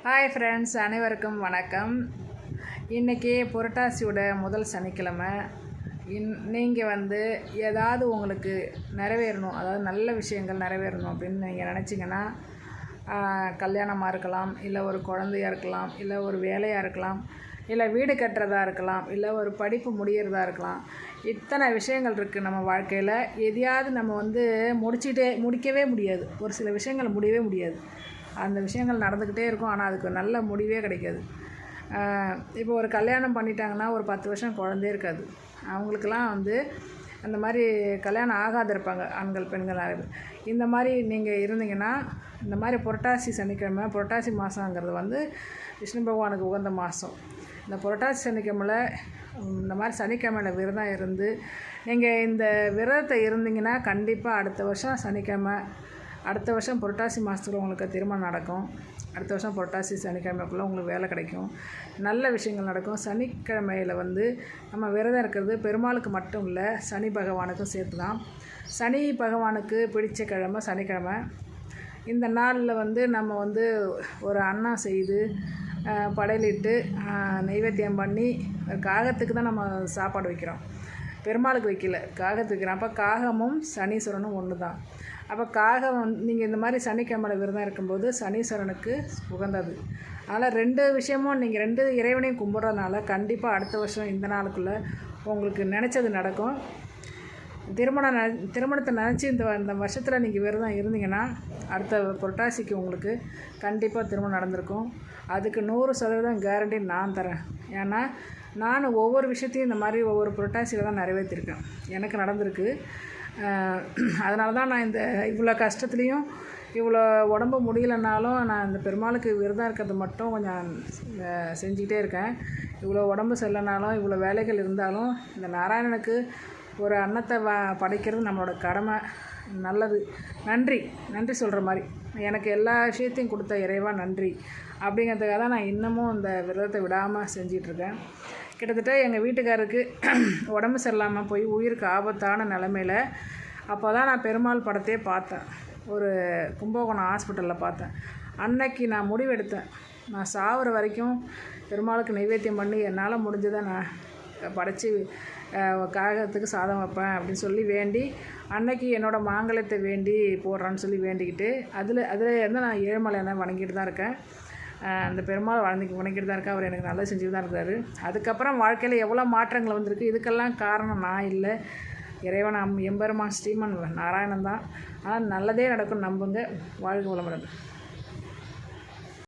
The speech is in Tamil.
ஹாய் ஃப்ரெண்ட்ஸ், அனைவருக்கும் வணக்கம். இன்றைக்கி புரட்டாசியோட முதல் சனிக்கிழமை. நீங்கள் ஏதாவது உங்களுக்கு நிறைவேறணும், அதாவது நல்ல விஷயங்கள் நிறைவேறணும் அப்படின்னு நீங்கள் நினச்சிங்கன்னா, கல்யாணமாக இருக்கலாம், இல்லை ஒரு குழந்தையாக இருக்கலாம், இல்லை ஒரு வேலையாக இருக்கலாம், இல்லை வீடு கட்டுறதா இருக்கலாம், இல்லை ஒரு படிப்பு முடிகிறதா இருக்கலாம். இத்தனை விஷயங்கள் இருக்குது நம்ம வாழ்க்கையில். எதையாவது நம்ம முடிக்கவே முடியாது. ஒரு சில விஷயங்கள் முடியவே முடியாது. அந்த விஷயங்கள் நடந்துக்கிட்டே இருக்கும், ஆனால் அதுக்கு நல்ல முடிவே கிடைக்காது. இப்போ ஒரு கல்யாணம் பண்ணிட்டாங்கன்னா ஒரு 10 வருஷம் குழந்தையே இருக்காது. அவங்களுக்கெல்லாம் அந்த மாதிரி கல்யாணம் ஆகாது இருப்பாங்க, ஆண்கள் பெண்கள் நிறைய பேர். இந்த மாதிரி நீங்கள் இருந்தீங்கன்னா, இந்த மாதிரி புரட்டாசி சனிக்கிழமை, புரட்டாசி மாதங்கிறது விஷ்ணு பகவானுக்கு உகந்த மாதம். இந்த புரட்டாசி சனிக்கிழமையில் இந்த மாதிரி சனிக்கிழமையில் விரதம் இருந்து நீங்கள் இந்த விரதத்தை இருந்தீங்கன்னா கண்டிப்பாக அடுத்த வருஷம் புரட்டாசி மாதத்துல உங்களுக்கு திருமணம் நடக்கும். அடுத்த வருஷம் புரட்டாசி சனிக்கிழமைக்குள்ளே உங்களுக்கு வேலை கிடைக்கும், நல்ல விஷயங்கள் நடக்கும். சனிக்கிழமையில் நம்ம விரதம் இருக்கிறது பெருமாளுக்கு மட்டும் இல்லை, சனி பகவானுக்கும் சேர்த்து தான். சனி பகவானுக்கு பிடிச்ச கிழமை சனிக்கிழமை. இந்த நாளில் நம்ம ஒரு அன்னம் செய்து படையலிட்டு நைவேத்தியம் பண்ணி, காகத்துக்கு தான் நம்ம சாப்பாடு வைக்கிறோம், பெருமாளுக்கு வைக்கல, காகத்துக்கு வைக்கிறோம். அப்போ காகமும் சனீஸ்வரனும் ஒன்று தான். அப்போ காகம் நீங்கள் இந்த மாதிரி சனிக்கிழமையில் விரதம் இருக்கும்போது சனீஸ்வரனுக்கு உகந்தது. அதனால் 2 விஷயமும் நீங்கள் 2 இறைவனையும் கும்பிட்றதுனால கண்டிப்பாக அடுத்த வருஷம் இந்த நாளுக்குள்ளே உங்களுக்கு நினச்சது நடக்கும். திருமணத்தை நினச்சி இந்த வருஷத்தில் நீங்கள் விரதம் இருந்தீங்கன்னா அடுத்த புரட்டாசிக்கு உங்களுக்கு கண்டிப்பாக திருமணம் நடந்திருக்கும். அதுக்கு 100% கேரண்டி நான் தரேன். ஏன்னா நான் ஒவ்வொரு விஷயத்தையும் இந்த மாதிரி ஒவ்வொரு புரட்டாசியில் தான் நிறைவேற்றிருக்கேன், எனக்கு நடந்திருக்கு. அதனால தான் நான் இவ்வளோ கஷ்டத்துலேயும், இவ்வளோ உடம்பு முடியலைனாலும் நான் இந்த பெருமாளுக்கு விரதம் இருக்கிறது மட்டும் கொஞ்சம் செஞ்சுக்கிட்டே இருக்கேன். இவ்வளோ உடம்பு சரியில்லைனாலும், இவ்வளோ வேலைகள் இருந்தாலும் இந்த நாராயணனுக்கு ஒரு அன்னத்தை படைக்கிறது நம்மளோட கடமை. நல்லது, நன்றி சொல்கிற மாதிரி, எனக்கு எல்லா விஷயத்தையும் கொடுத்த இறைவா நன்றி அப்படிங்கிறதுக்காக தான் நான் இன்னமும் இந்த விரதத்தை விடாமல் செஞ்சிட்ருக்கேன். கிட்டத்தட்ட எங்கள் வீட்டுக்காருக்கு உடம்பு சரியில்லாமல் போய் உயிருக்கு ஆபத்தான நிலமையில் அப்போ தான் நான் பெருமாள் படத்தையே பார்த்தேன். ஒரு கும்பகோணம் ஹாஸ்பிட்டலில் பார்த்தேன். அன்னைக்கு நான் முடிவெடுத்தேன், நான் சாகிற வரைக்கும் பெருமாளுக்கு நைவேத்தியம் பண்ணி என்னால் முடிஞ்சதை நான் படைச்சி காகத்துக்கு சாதம் வைப்பேன் அப்படின்னு சொல்லி வேண்டி, அன்னைக்கு என்னோடய மாங்கல்யத்தை வேண்டி போடுறான்னு சொல்லி வேண்டிக்கிட்டு அதில் நான் ஏழுமலையானை வணங்கிட்டு தான் இருக்கேன். அந்த பெருமாள் வணங்கிட்டு தான் இருக்கேன். அவர் எனக்கு நல்லா செஞ்சுட்டு தான் இருக்காரு. அதுக்கப்புறம் வாழ்க்கையில் எவ்வளோ மாற்றங்கள் வந்திருக்கு. இதுக்கெல்லாம் காரணம் நான் இல்லை, இறைவன் எம்பெருமான் ஸ்ரீமன் நாராயணன் தான். ஆனால் நல்லதே நடக்கும், நம்புங்க. வாழ்க வளமுடன்.